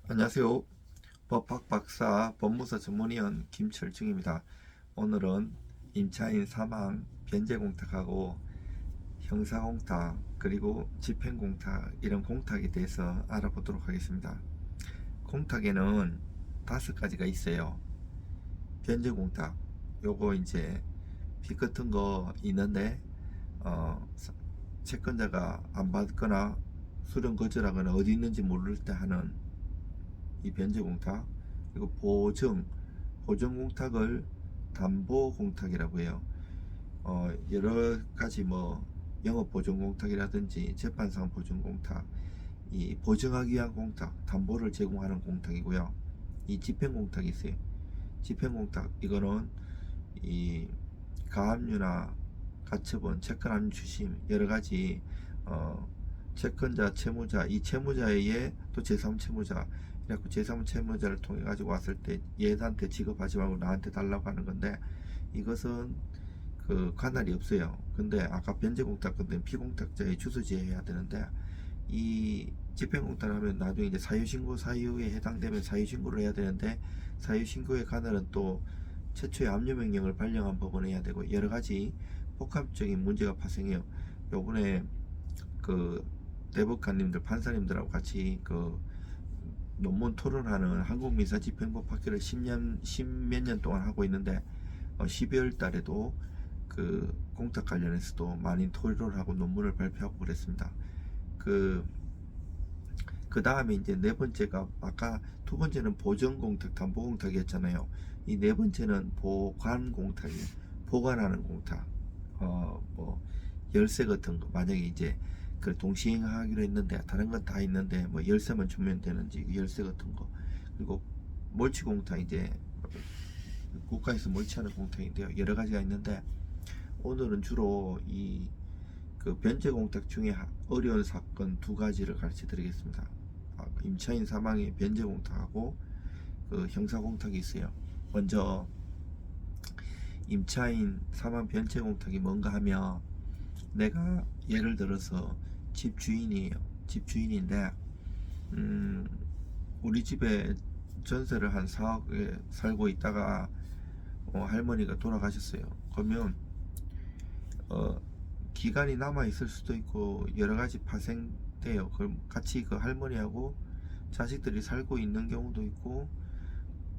안녕하세요. 법학 박사 법무사 전문위원 김철중입니다. 오늘은 임차인 사망, 변제공탁하고 형사공탁 그리고 집행공탁 이런 공탁에 대해서 알아보도록 하겠습니다. 공탁에는 5가지가 있어요. 변제공탁 요거 이제 빚 같은 거 있는데 채권자가 안 받거나 수령 거절하거나 어디 있는지 모를 때 하는 이 변제공탁, 그리고 보증공탁을 담보공탁이라고 해요. 여러 가지 뭐 영업보증공탁이라든지 재판상 보증공탁, 이 보증하기 위한 공탁, 담보를 제공하는 공탁이고요. 이 집행공탁이 있어요. 집행공탁 이거는 이 가압류나 가처분, 채권압류 추심 여러 가지 채권자, 채무자, 이 채무자의 또 제3채무자, 그래갖고 제3채무자를 통해 가지고 왔을 때 얘한테 지급하지 말고 나한테 달라고 하는 건데, 이것은 그 관할이 없어요. 근데 아까 변제공탁 건데 피공탁자의 주소지에 해야 되는데, 이 집행공탁을 하면 나중에 이제 사유신고 사유에 해당되면 사유신고를 해야 되는데, 사유신고의 관할은 또 최초의 압류명령을 발령한 법원에 해야 되고 여러 가지 복합적인 문제가 발생해요. 요번에 그 대법관님들, 판사님들하고 같이 그 논문 토론하는 한국민사집행법 학회를 10몇 년 동안 하고 있는데 12월 달에도 그 공탁 관련해서도 많이 토론을 하고 논문을 발표하고 그랬습니다. 그 다음에 이제 네 번째가, 아까 두 번째는 보전공탁, 담보공탁이었잖아요. 이 네 번째는 보관공탁이에요. 보관하는 공탁. 뭐 열쇠 같은 거, 만약에 이제 그 동시행하기로 했는데 다른 건 다 있는데 뭐 열쇠만 주면 되는지 열쇠 같은 거. 그리고 몰취공탁, 이제 국가에서 몰취하는 공탁인데요. 여러 가지가 있는데 오늘은 주로 이 그 변제공탁 중에 어려운 사건 2가지를 가르쳐 드리겠습니다. 임차인 사망의 변제공탁하고 그 형사공탁이 있어요. 먼저 임차인 사망 변제공탁이 뭔가 하면, 내가 예를 들어서 집주인이에요. 집주인인데 우리 집에 전세를 한 4억에 살고 있다가 할머니가 돌아가셨어요. 그러면 기간이 남아 있을 수도 있고 여러 가지 파생돼요. 그럼 같이 그 할머니하고 자식들이 살고 있는 경우도 있고,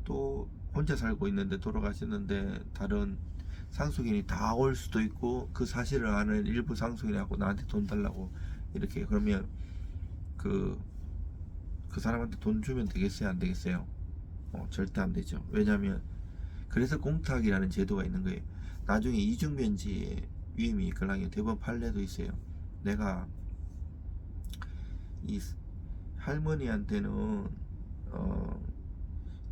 또 혼자 살고 있는데 돌아가셨는데 다른 상속인이 다 올 수도 있고, 그 사실을 아는 일부 상속인하고 나한테 돈 달라고 이렇게. 그러면 그 사람한테 돈 주면 되겠어요, 안 되겠어요? 절대 안 되죠. 왜냐하면 그래서 공탁이라는 제도가 있는 거예요. 나중에 이중변제의 위임이 있거나 대법원 판례도 있어요. 내가 이 할머니한테는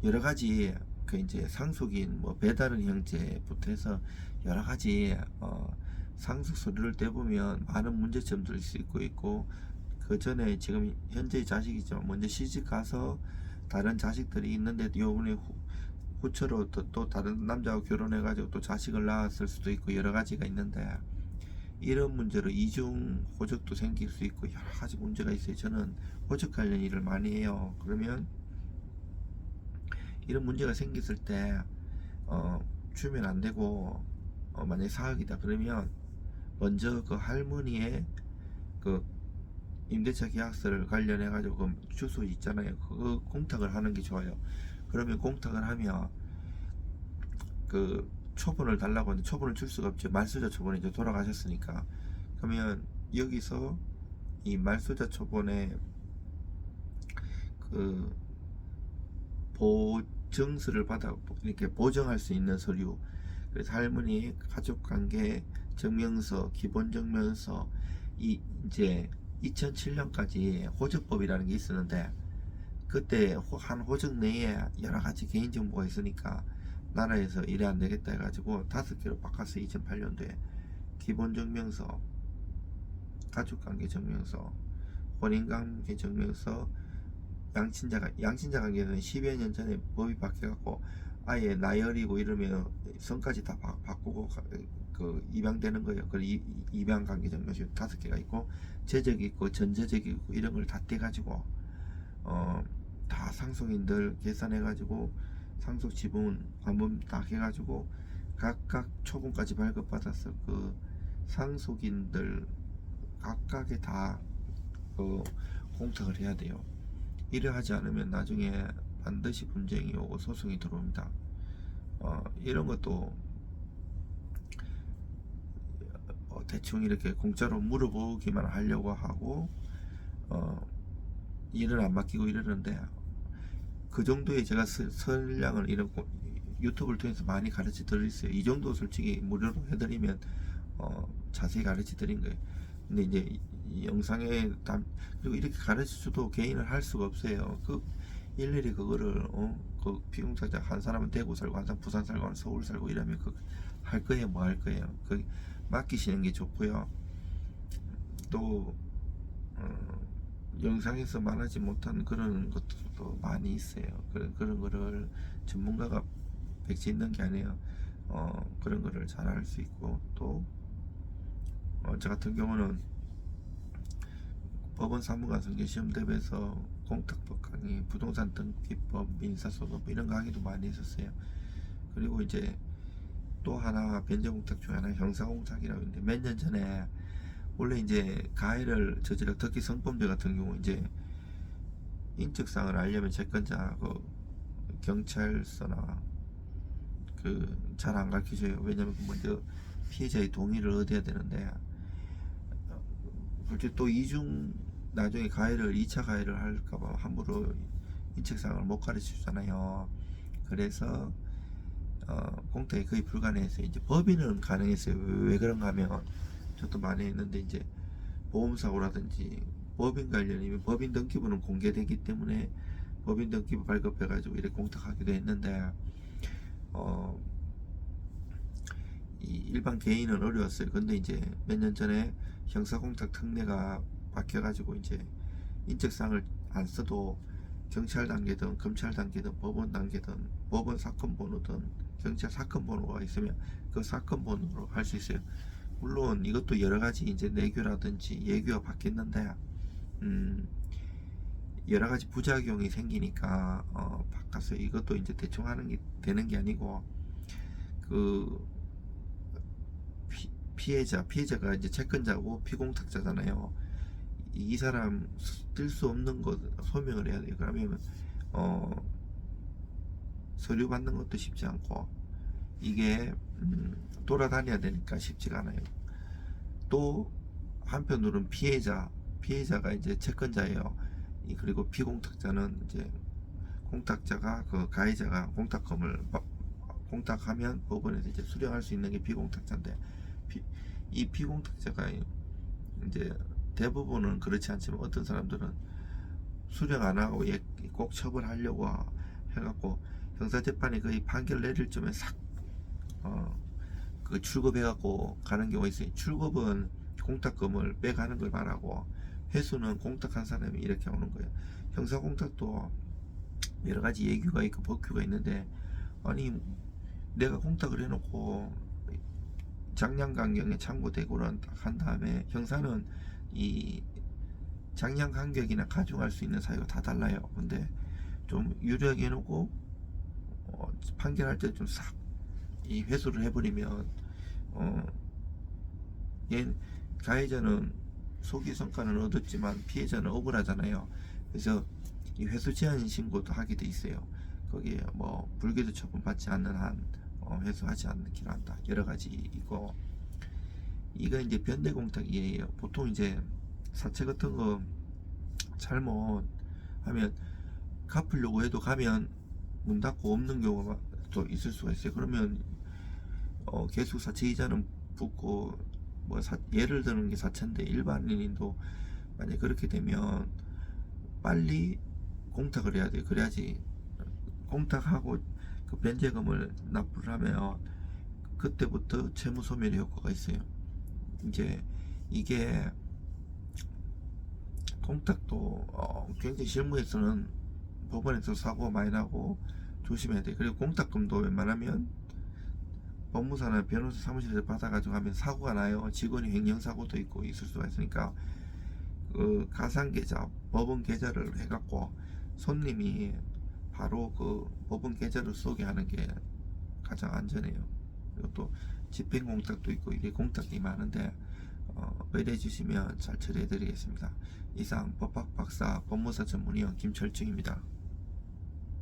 여러 가지 그 이제 상속인 뭐 배다른 형제부터 해서 여러 가지 상속 서류를 떼보면 많은 문제점들이 있고, 그 전에 지금 현재 자식이죠. 먼저 시집 가서 다른 자식들이 있는데 요번에 후처로 또 다른 남자하고 결혼해가지고 또 자식을 낳았을 수도 있고 여러 가지가 있는데, 이런 문제로 이중 호적도 생길 수 있고 여러 가지 문제가 있어요. 저는 호적 관련 일을 많이 해요. 그러면 이런 문제가 생겼을 때 주면 안 되고, 만약에 4억이다 그러면 먼저 그 할머니의 그 임대차 계약서를 관련해 가지고 그 주소 있잖아요. 그거 공탁을 하는 게 좋아요. 그러면 공탁을 하면 그 초본을 달라고 하는데 초본을 줄 수가 없죠. 말소자 초본이 이제 돌아가셨으니까. 그러면 여기서 이 말소자 초본에 그 보증서를 받아 이렇게 보정할 수 있는 서류, 그래서 할머니 가족관계 증명서, 기본증명서, 이 이제 2007년까지 호적법이라는 게 있었는데, 그때 한 호적 내에 여러 가지 개인정보가 있으니까 나라에서 이래 안 되겠다 해가지고 5개로 바꿨어. 2008년도에 기본증명서, 가족관계 증명서, 혼인관계 증명서, 양친자 관계는 10여 년 전에 법이 바뀌어갖고 아예 나열이고 이러면 성까지 다 바꾸고 그 입양되는 거예요. 그 입양 관계 증명서 5개가 있고, 재적이 있고 전재적이 있고 이런 걸 다 떼가지고 다 상속인들 계산해가지고 상속 지분 한번 딱 해가지고 각각 초분까지 발급받아서 그 상속인들 각각에 다 공탁을 해야 돼요. 이래 하지 않으면 나중에 반드시 분쟁이 오고 소송이 들어옵니다. 이런 것도 대충 이렇게 공짜로 물어보기만 하려고 하고 일을 안 맡기고 이러는데, 그 정도의 제가 선량을 이런 유튜브를 통해서 많이 가르쳐 드렸어요. 이 정도 솔직히 무료로 해드리면 자세히 가르쳐 드린 거예요. 근데 이제 이 영상에 그리고 이렇게 가르쳐줘도 개인을 할 수가 없어요. 그 일일이 그거를 그 비공사자 한 사람은 대구 살고 한 사람 부산 살고 한 사람 서울 살고 이러면 그 할 거예요, 뭐 할 거예요. 그 맡기시는 게 좋고요. 또 영상에서 말하지 못한 그런 것들도 많이 있어요. 그런 거를 전문가가 백지 있는 게 아니에요. 그런 거를 잘 알 수 있고, 또 저 같은 경우는 법원 사무관 선교 시험 대비해서 공탁법 강의, 부동산 등기법, 민사소송 이런 강의도 많이 했었어요. 그리고 이제 또 하나 변제공탁 중에 하나 형사공탁이라고 있는데, 몇 년 전에 원래 이제 가해를 저지르, 특히 성범죄 같은 경우 이제 인적사항을 알려면 채권자 그 경찰서나 그 잘 안 가르쳐줘요. 왜냐면 먼저 피해자의 동의를 얻어야 되는데, 솔직히 또 이중 나중에 가해를 2차 가해를 할까봐 함부로 인적사항을 못 가르쳐주잖아요. 그래서 공탁이 거의 불가능해서 이제 법인은 가능했어요. 왜 그런가 하면 저도 많이 했는데, 이제 보험사고라든지 법인 관련이면 법인 등기부는 공개되기 때문에 법인 등기부 발급해가지고 이렇게 공탁하기도 했는데, 이 일반 개인은 어려웠어요. 근데 이제 몇 년 전에 형사공탁 특례가 바뀌어가지고 이제 인적사항을 안 써도 경찰 단계든 검찰 단계든 법원 단계든 법원 사건 번호든 경찰 사건 번호가 있으면 그 사건 번호로 할 수 있어요. 물론 이것도 여러 가지 이제 내규라든지 예규가 바뀌었는데 여러 가지 부작용이 생기니까 바꿨어요. 이것도 이제 대충 하는 게 되는 게 아니고, 그 피해자가 이제 채권자고 피공탁자잖아요. 이 사람 뜰 수 없는 것 소명을 해야 돼요. 그러면 서류 받는 것도 쉽지 않고, 이게 돌아다녀야 되니까 쉽지가 않아요. 또 한편으로는 피해자가 이제 채권자예요. 그리고 피공탁자는 이제 공탁자가 그 가해자가 공탁하면 법원에서 이제 수령할 수 있는 게 피공탁자인데, 이 피공탁자가 이제 대부분은 그렇지 않지만 어떤 사람들은 수령 안 하고 꼭 처벌하려고 해갖고 형사재판이 거의 판결 내릴 쯤에 그 출급해갖고 가는 경우가 있어요. 출급은 공탁금을 빼가는 걸 말하고, 회수는 공탁한 사람이 이렇게 오는 거예요. 형사공탁도 여러 가지 예규가 있고 법규가 있는데, 아니 내가 공탁을 해놓고 장량간격에 창고대고를 한 다음에, 형사는 이 장량간격이나 가중할 수 있는 사유가 다 달라요. 근데 좀 유리하게 해놓고 판결할 때 좀 싹 이 회수를 해버리면 가해자는 소기 성과는 얻었지만 피해자는 억울하잖아요. 그래서 이 회수 제한 신고도 하게 돼 있어요. 거기에 뭐 불기소 처분 받지 않는 한 회수하지 않기로 한다. 여러 가지 있고, 이거 이제 변대공탁이에요. 보통 이제 사채 같은 거 잘못하면 갚으려고 해도 가면 문 닫고 없는 경우가 또 있을 수가 있어요. 그러면 계속 사채 이자는 붙고, 뭐 예를 드는 게 사채인데 일반인도 만약 그렇게 되면 빨리 공탁을 해야 돼요. 그래야지 공탁하고 그 변제금을 납부를 하면 그때부터 채무 소멸의 효과가 있어요. 이제 이게 공탁도 굉장히 실무에서는 법원에서 사고가 많이 나고 조심해야 돼. 그리고 공탁금도 웬만하면 법무사나 변호사 사무실에서 받아가지고 하면 사고가 나요. 직원이 횡령사고도 있고 있을 수가 있으니까 그 가상계좌, 법원 계좌를 해갖고 손님이 바로 그 법원 계좌로 쏘게 하는 게 가장 안전해요. 그리고 또 집행공탁도 있고 이게 공탁이 많은데 의뢰해 주시면 잘 처리해 드리겠습니다. 이상 법학 박사 법무사 전문의원 김철중입니다.